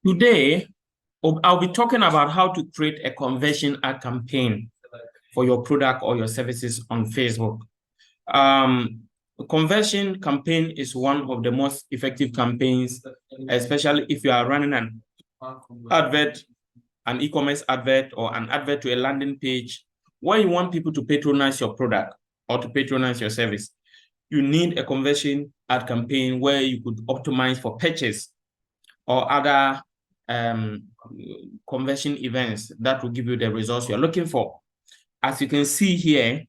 Today, I'll be talking about how to create a conversion ad campaign for your product or your services on Facebook. A conversion campaign is one of the most effective campaigns, especially if you are running an advert, an e-commerce advert, or an advert to a landing page where you want people to patronize your product or to patronize your service. You need a conversion ad campaign where you could optimize for purchase or other conversion events that will give you the results you're looking for. As you can see here,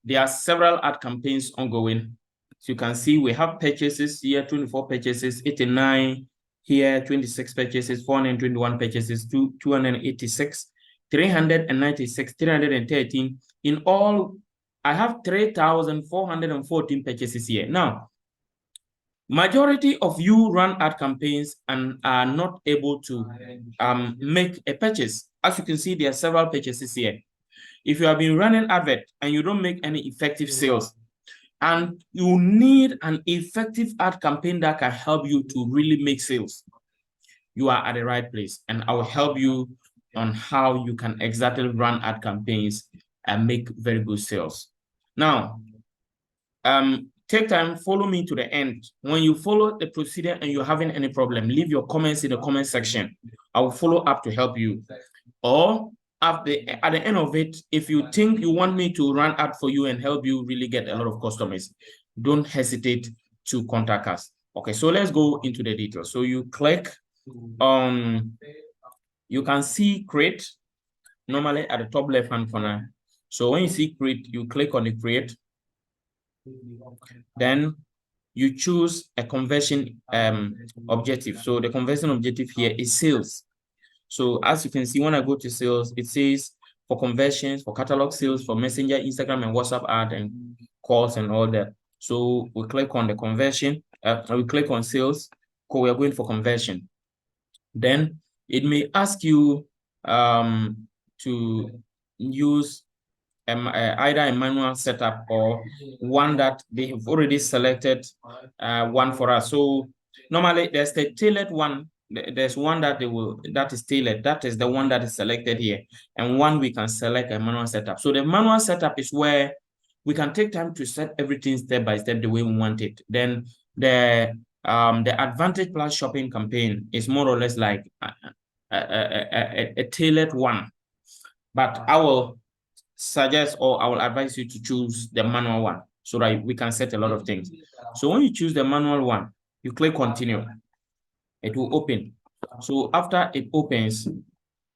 there are several ad campaigns ongoing. So you can see we have purchases here, 24 purchases, 89 here, 26 purchases, 421 purchases, 286, 396, 313. In all, I have 3,414 purchases here. Now, majority of you run ad campaigns and are not able to make a purchase. As you can see, there are several purchases here. If you have been running advert and you don't make any effective sales, and you need an effective ad campaign that can help you to really make sales, you are at the right place. And I will help you on how you can exactly run ad campaigns and make very good sales. Now, take time, follow me to the end. When you follow the procedure and you're having any problem, leave your comments in the comment section. I will follow up to help you. Or at the end of it, if you think you want me to run ad for you and help you really get a lot of customers, don't hesitate to contact us. Okay, so let's go into the details. So you click on, you can see create normally at the top left hand corner. So when you see create, you click on the create. Then you choose a conversion objective. So the conversion objective here is sales. So as you can see, when I go to sales, it says for conversions, for catalog sales, for Messenger, Instagram, and WhatsApp ad and calls and all that. So we click on the conversion, we click on sales, we are going for conversion. Then it may ask you to use either a manual setup or one that they have already selected one for us. So normally there's the tailored one. There's one that that is tailored. That is the one that is selected here. And one we can select a manual setup. So the manual setup is where we can take time to set everything step by step the way we want it. Then the Advantage Plus shopping campaign is more or less like a tailored one. But I will suggest or I will advise you to choose the manual one so that we can set a lot of things. So when you choose the manual one, you click continue. It will open. So after it opens,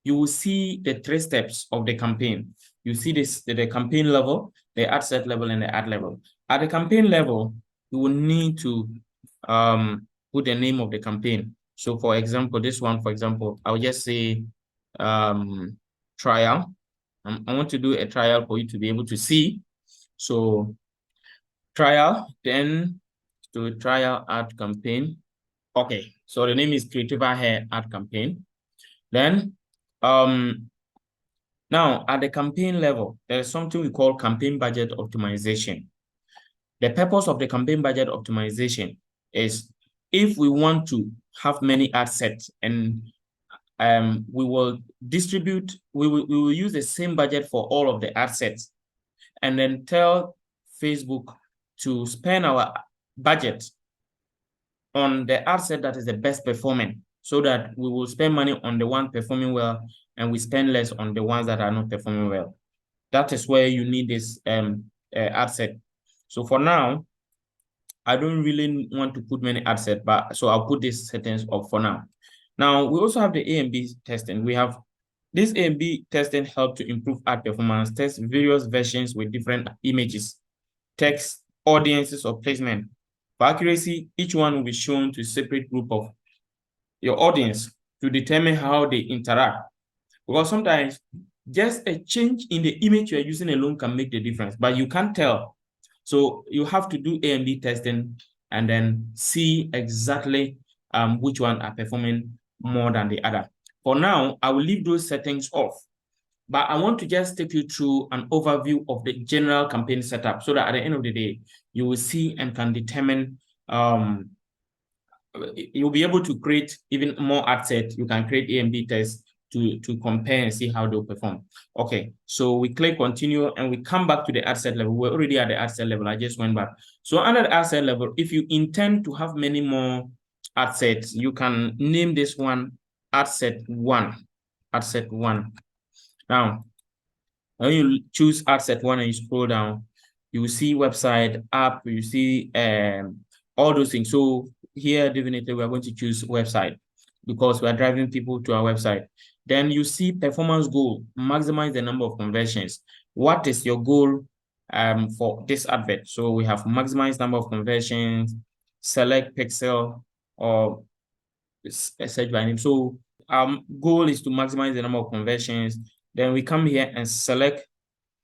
you will see the 3 steps of the campaign. You see this, the campaign level, the ad set level, and the ad level. At the campaign level, you will need to put the name of the campaign. So for example, this one, for example, I'll just say trial. I want to do a trial for you to be able to see. So trial, then to trial ad campaign. Okay, so the name is Creativa Hair Ad Campaign. Then now at the campaign level, there's something we call campaign budget optimization. The purpose of the campaign budget optimization is if we want to have many ad sets and we will distribute, we will use the same budget for all of the ad sets and then tell Facebook to spend our budget on the ad set that is the best performing so that we will spend money on the one performing well and we spend less on the ones that are not performing well. That is where you need this ad set. So for now, I don't really want to put many ad sets, but so I'll put these settings up for now. Now, we also have the A and B testing. We have this A and B testing help to improve ad performance, test various versions with different images, text, audiences, or placement. For accuracy, each one will be shown to a separate group of your audience to determine how they interact. Because sometimes just a change in the image you're using alone can make the difference, but you can't tell. So you have to do A and B testing and then see exactly which one are performing more than the other. For now, I will leave those settings off, but I want to just take you through an overview of the general campaign setup so that at the end of the day, you will see and can determine you'll be able to create even more ad sets. You can create A and B tests to compare and see how they'll perform. Okay, so we click continue and we come back to the ad set level. We're already at the ad set level. I just went back. So under the ad set level, if you intend to have many more ad sets, you can name this one ad set 1. Ad set 1. Now, when you choose ad set 1 and you scroll down, you will see website, app, you see all those things. So here, definitely, we're going to choose website because we're driving people to our website. Then you see performance goal, maximize the number of conversions. What is your goal for this advert? So we have maximize number of conversions, select pixel, or search by name. So our goal is to maximize the number of conversions. Then we come here and select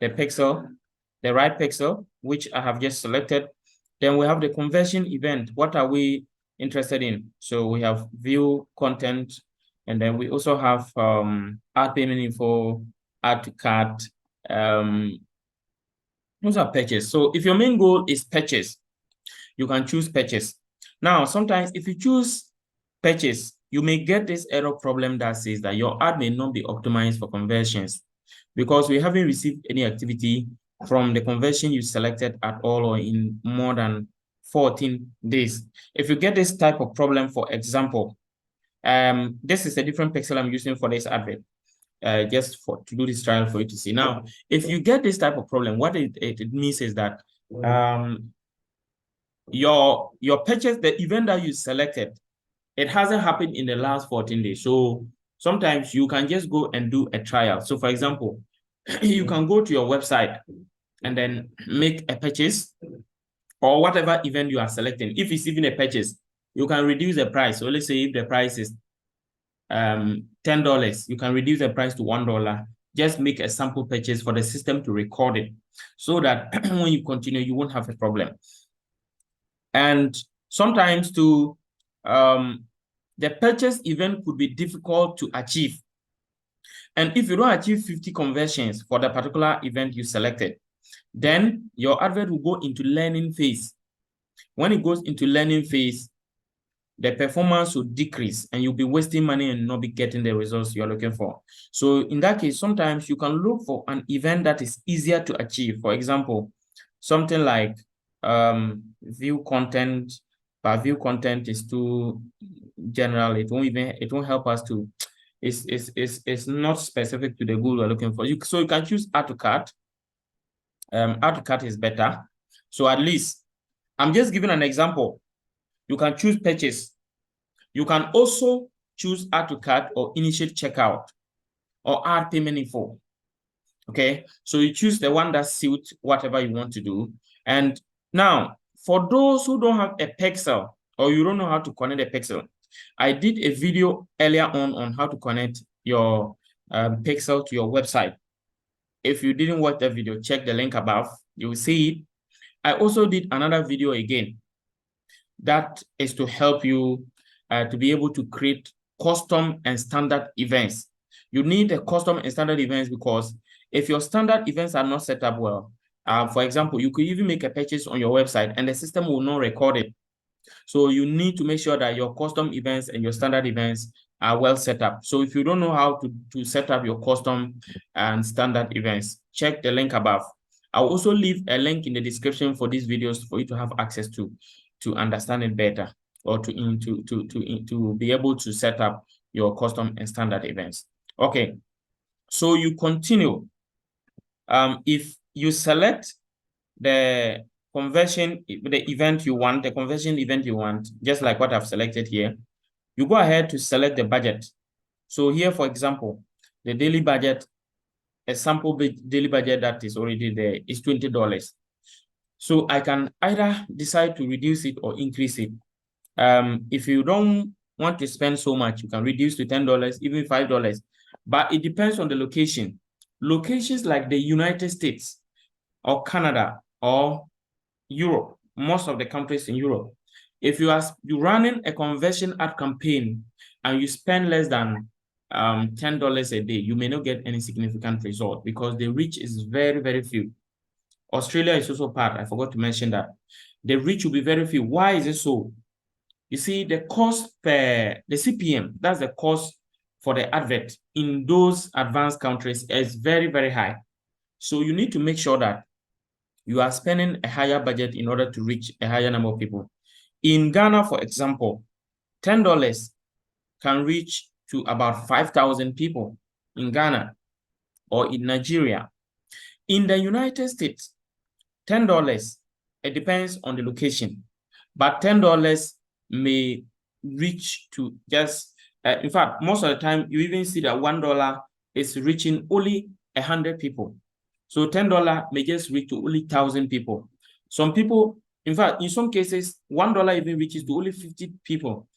the pixel, the right pixel, which I have just selected. Then we have the conversion event. What are we interested in? So we have view content, and then we also have add payment info, add to cart, those are purchase. So if your main goal is purchase, you can choose purchase. Now, sometimes if you choose purchase, you may get this error problem that says that your ad may not be optimized for conversions because we haven't received any activity from the conversion you selected at all or in more than 14 days. If you get this type of problem, for example, this is a different pixel I'm using for this advert. Just to do this trial for you to see. Now, if you get this type of problem, what it means is that your purchase, the event that you selected, it hasn't happened in the last 14 days. So sometimes you can just go and do a trial. So for example, you can go to your website and then make a purchase or whatever event you are selecting. If it's even a purchase, you can reduce the price. So let's say if the price is $10, you can reduce the price to $1. Just make a sample purchase for the system to record it so that when you continue, you won't have a problem. And sometimes the purchase event could be difficult to achieve. And if you don't achieve 50 conversions for the particular event you selected, then your advert will go into learning phase. When it goes into learning phase, the performance will decrease and you'll be wasting money and not be getting the results you're looking for. So in that case, sometimes you can look for an event that is easier to achieve. For example, something like view content, but view content is too general. It won't help us to, it's not specific to the goal we're looking for. So you can choose add to cart. Add to cart is better. So at least, I'm just giving an example. You can choose purchase. You can also choose add to cart or initiate checkout or add payment info. Okay, so you choose the one that suits whatever you want to do. And now, for those who don't have a pixel or you don't know how to connect a pixel, I did a video earlier on how to connect your pixel to your website. If you didn't watch that video, check the link above. You will see it. I also did another video again that is to help you to be able to create custom and standard events. You need a custom and standard events because if your standard events are not set up well, for example, you could even make a purchase on your website and the system will not record it. So you need to make sure that your custom events and your standard events are well set up. So if you don't know how to set up your custom and standard events, check the link above. I'll also leave a link in the description for these videos for you to have access to understand it better or to be able to set up your custom and standard events. Okay, so you continue. If you select the conversion, the event you want, the conversion event you want, just like what I've selected here, you go ahead to select the budget. So here, for example, the daily budget, a sample daily budget that is already there is $20. So I can either decide to reduce it or increase it. If you don't want to spend so much, you can reduce to $10, even $5, but it depends on the location. Locations like the United States or Canada or Europe, most of the countries in Europe, if you're running a conversion ad campaign and you spend less than $10 a day, you may not get any significant result because the reach is very, very few. Australia is also part. I forgot to mention that. The reach will be very few. Why is it so? you see the cost per the CPM, that's the cost for the advert in those advanced countries is very, very high. So you need to make sure that you are spending a higher budget in order to reach a higher number of people. In Ghana, for example, $10 can reach to about 5,000 people in Ghana or in Nigeria. In the United States, $10, it depends on the location, but $10 may reach to just, in fact, most of the time, you even see that $1 is reaching only 100 people. So $10 may just reach to only 1,000 people. Some people, in fact, in some cases, $1 even reaches to only 50 people.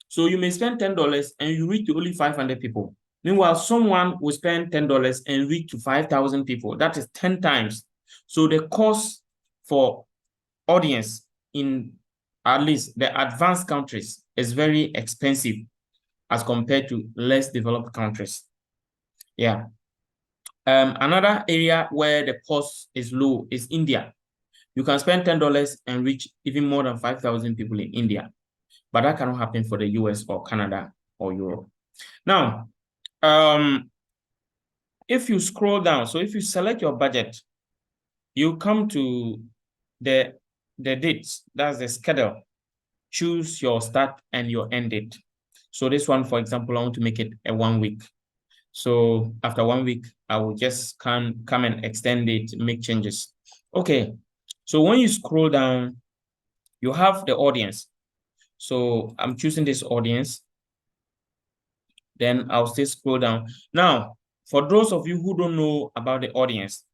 So you may spend $10 and you reach to only 500 people. Meanwhile, someone will spend $10 and reach to 5,000 people. That is 10 times. So the cost for audience in at least the advanced countries is very expensive as compared to less developed countries. Yeah. Another area where the cost is low is India. You can spend $10 and reach even more than 5,000 people in India, but that cannot happen for the US or Canada or Europe. Now, if you scroll down, so if you select your budget, you come to the dates, that's the schedule. Choose your start and your end date. So this one, for example, I want to make it a 1 week. So after 1 week, I will just come and extend it, make changes. Okay, so when you scroll down, you have the audience. So I'm choosing this audience. Then I'll still scroll down. Now, for those of you who don't know about the audience,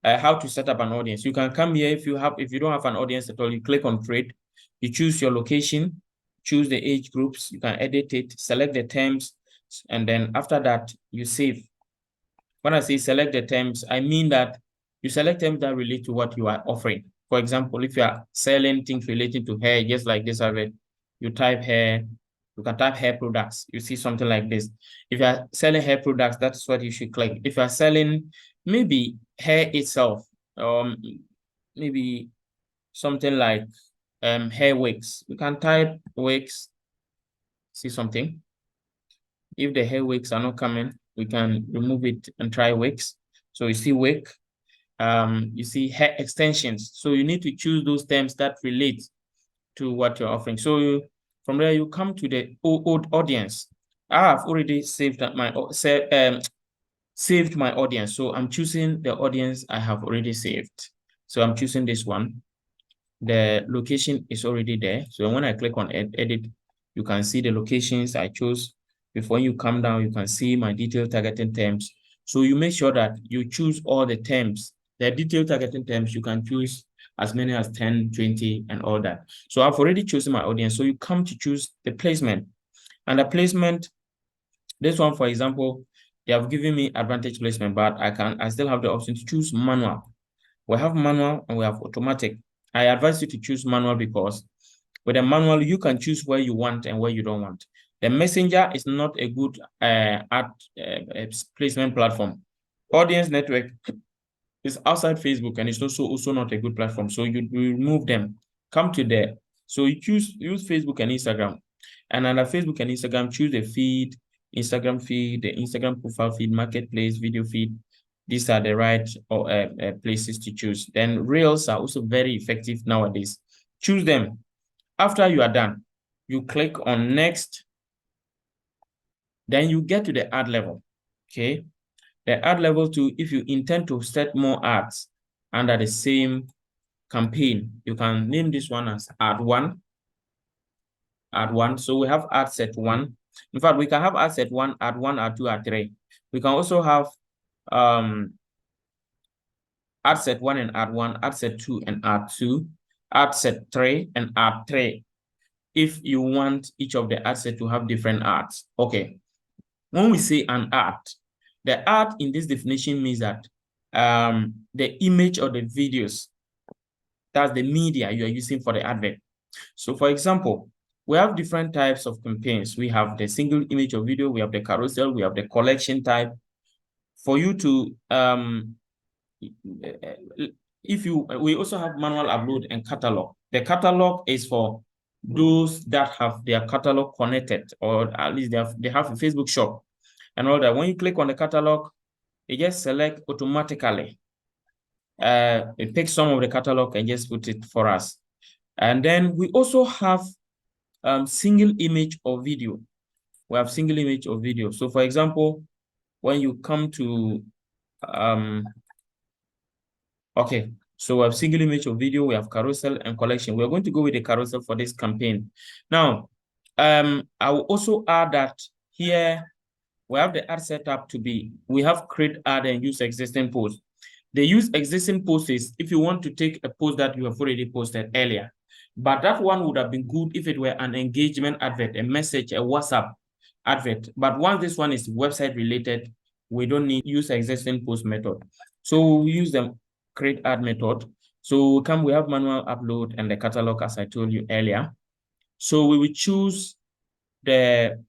how to set up an audience, you can come here. If you don't have an audience at all, you click on create, you choose your location, choose the age groups, you can edit it, select the terms, and then after that, you save. When I say select the terms, I mean that you select terms that relate to what you are offering. For example, if you are selling things relating to hair, just like this already, you type hair, you can type hair products. You see something like this. If you are selling hair products, that's what you should click. If you are selling maybe hair itself, maybe something like hair wigs, you can type wigs. See something. If the hair wigs are not coming, we can remove it and try wigs. So you see wig, you see hair extensions. So you need to choose those terms that relate to what you're offering. So from there, you come to the old audience. I have already saved my audience. So I'm choosing the audience I have already saved. So I'm choosing this one. The location is already there. So when I click on edit, you can see the locations I chose. Before you come down, you can see my detailed targeting terms. So you make sure that you choose all the terms. The detailed targeting terms, you can choose as many as 10, 20, and all that. So I've already chosen my audience. So you come to choose the placement. And the placement, this one, for example, they have given me advantage placement, but I still have the option to choose manual. We have manual and we have automatic. I advise you to choose manual because with a manual, you can choose where you want and where you don't want. The Messenger is not a good ad placement platform. Audience Network is outside Facebook and it's also not a good platform. So you remove them. Come to there. So you use Facebook and Instagram. And under Facebook and Instagram, choose the feed, Instagram feed, the Instagram profile feed, marketplace, video feed. These are the right places to choose. Then Reels are also very effective nowadays. Choose them. After you are done, you click on next. Then you get to the ad level. Okay. The ad level 2, if you intend to set more ads under the same campaign, you can name this one as ad 1. Ad 1. So we have ad set 1. In fact, we can have ad set 1, ad 1, ad 2, ad 3. We can also have ad set 1 and ad 1, ad set 2 and ad 2, ad set 3 and ad 3. If you want each of the ad set to have different ads. Okay. When we say an ad, the ad in this definition means that the image or the videos, that's the media you are using for the advert. So for example, we have different types of campaigns. We have the single image or video, we have the carousel, we have the collection type. For you to, we also have manual upload and catalog. The catalog is for those that have their catalog connected, or at least they have a Facebook shop and all that. When you click on the catalog, it just select automatically. It picks some of the catalog and just put it for us. And then we also have single image or video. We have single image or video. So for example, when you come to okay, so we have single image or video, we have carousel and collection. We're going to go with the carousel for this campaign. Now, I will also add that here we have the ad setup to be, we have create ad and use existing post. The use existing post is if you want to take a post that you have already posted earlier, but that one would have been good if it were an engagement advert, a message, a WhatsApp advert. But once this one is website related, we don't need use existing post method. So we use the create ad method. So we have manual upload and the catalog, as I told you earlier. So we will choose the,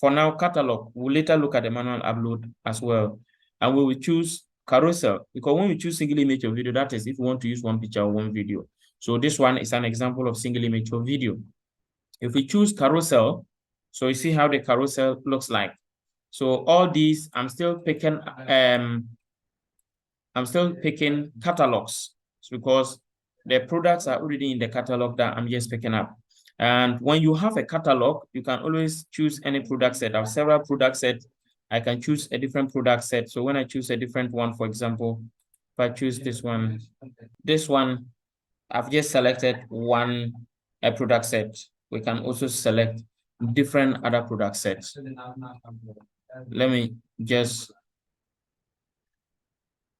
for now, catalog. We'll later look at the manual upload as well. And we will choose carousel, because when we choose single image or video, that is if we want to use one picture or one video. So this one is an example of single image or video. If we choose carousel, so you see how the carousel looks like. So all these, I'm still picking catalogs because the products are already in the catalog that I'm just picking up. And when you have a catalog, you can always choose any product set. I have several product sets. I can choose a different product set. So when I choose a different one, for example, if I choose this one, I've just selected one product set. We can also select different other product sets. Let me just,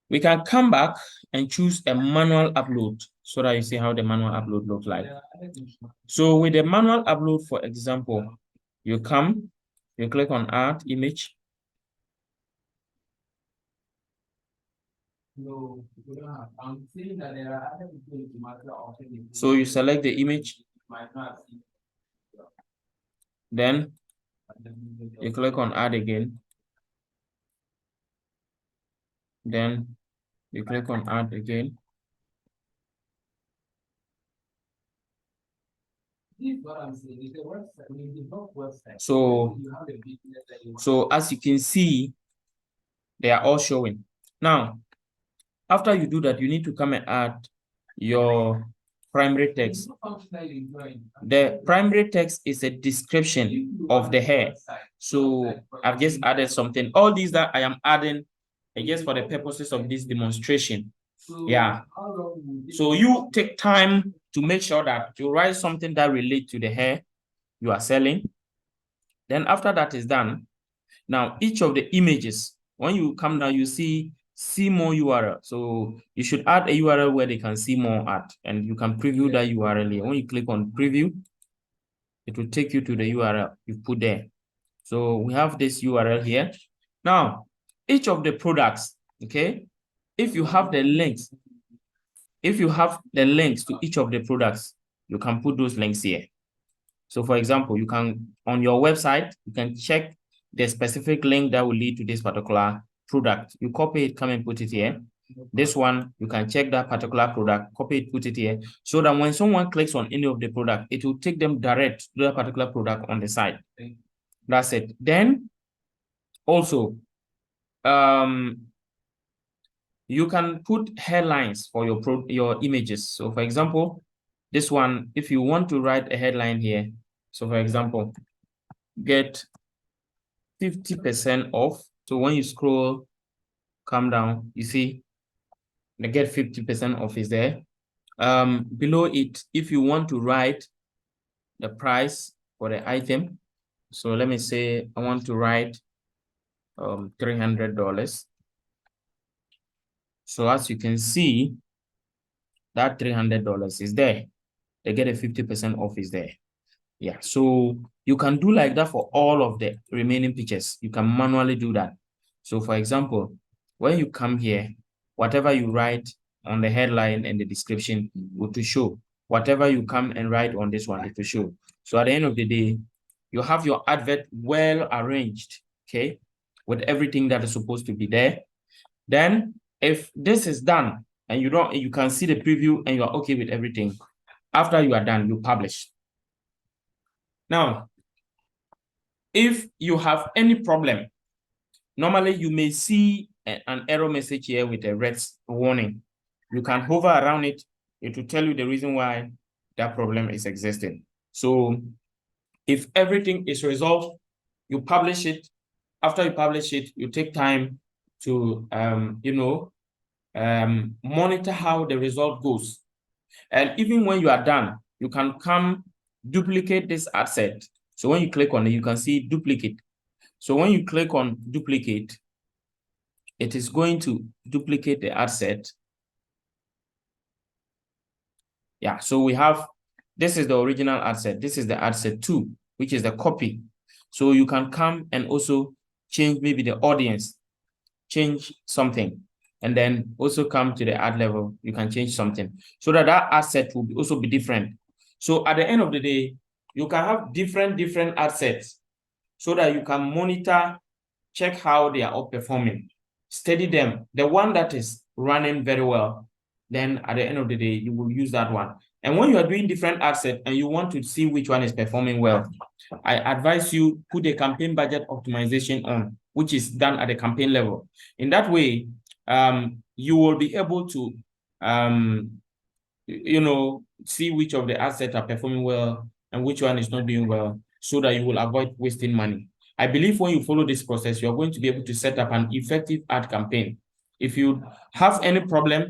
we can come back and choose a manual upload so that you see how the manual upload looks like. So with the manual upload, for example, you click on add image. So you select the image, then you click on add again. Then you click on add again. So as you can see, they are all showing. Now, after you do that, you need to come and add your primary text. The primary text is a description of the hair. So I've just added something. All these that I am adding are just for the purposes of this demonstration. Yeah. So you take time to make sure that you write something that relates to the hair you are selling. Then after that is done, now each of the images, when you come down, you see more URL. So you should add a URL where they can see more at, and you can preview that URL here. When you click on preview, it will take you to the URL you put there. So we have this URL here. Now, each of the products, okay, if you have the links to each of the products, you can put those links here. So for example, you can, on your website, you can check the specific link that will lead to this particular product. You copy it, come and put it here. This one, you can check that particular product, copy it, put it here, so that when someone clicks on any of the product, it will take them direct to that particular product on the site. That's it. Then also, you can put headlines for your images. So for example, this one, if you want to write a headline here, so for example, get 50% off. So when you scroll, come down, you see the get 50% off is there. Below it, if you want to write the price for the item, so let me say I want to write $300. So as you can see, that $300 is there. They get a 50% off is there. Yeah, so you can do like that for all of the remaining pictures. You can manually do that. So for example, when you come here, whatever you write on the headline and the description will to show. Whatever you come and write on this one, it will show. So at the end of the day, you have your advert well arranged, okay, with everything that is supposed to be there. Then if this is done and you can see the preview and you are okay with everything, after you are done, you publish. Now, if you have any problem, normally you may see an error message here with a red warning. You can hover around it. It will tell you the reason why that problem is existing. So if everything is resolved, you publish it. After you publish it, you take time to monitor how the result goes. And even when you are done, you can come duplicate this ad set. So when you click on it, you can see duplicate. So when you click on duplicate, it is going to duplicate the ad set. Yeah, so we have, this is the original ad set. This is the ad set 2, which is the copy. So you can come and also change maybe the audience, change something, and then also come to the ad level, you can change something so that that ad set will also be different. So at the end of the day, you can have different ad sets so that you can monitor, check how they are all performing, study them. The one that is running very well, then at the end of the day, you will use that one. And when you are doing different ad sets and you want to see which one is performing well, I advise you put a campaign budget optimization on, which is done at the campaign level. In that way, you will be able to, see which of the assets are performing well and which one is not doing well, so that you will avoid wasting money. I believe when you follow this process, you're going to be able to set up an effective ad campaign. If you have any problem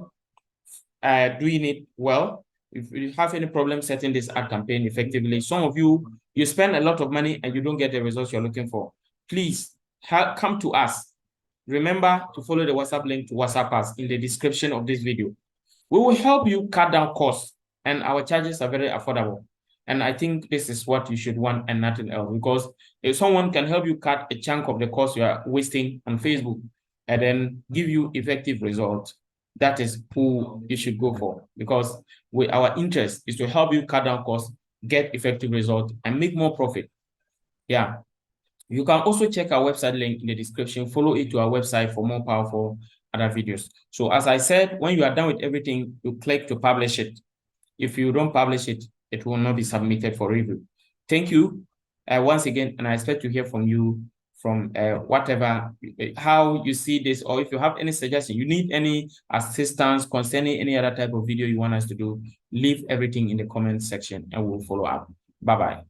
doing it well, if you have any problem setting this ad campaign effectively, some of you spend a lot of money and you don't get the results you're looking for, please come to us. Remember to follow the WhatsApp link to WhatsApp us in the description of this video. We will help you cut down costs, and our charges are very affordable. And I think this is what you should want and nothing else, because if someone can help you cut a chunk of the cost you are wasting on Facebook and then give you effective results, that is who you should go for, because our interest is to help you cut down costs, get effective results, and make more profit. Yeah. You can also check our website link in the description. Follow it to our website for more powerful other videos. So as I said, when you are done with everything, you click to publish it. If you don't publish it, it will not be submitted for review. Thank you once again, and I expect to hear from you from whatever, how you see this, or if you have any suggestion, you need any assistance concerning any other type of video you want us to do, leave everything in the comment section and we'll follow up. Bye-bye.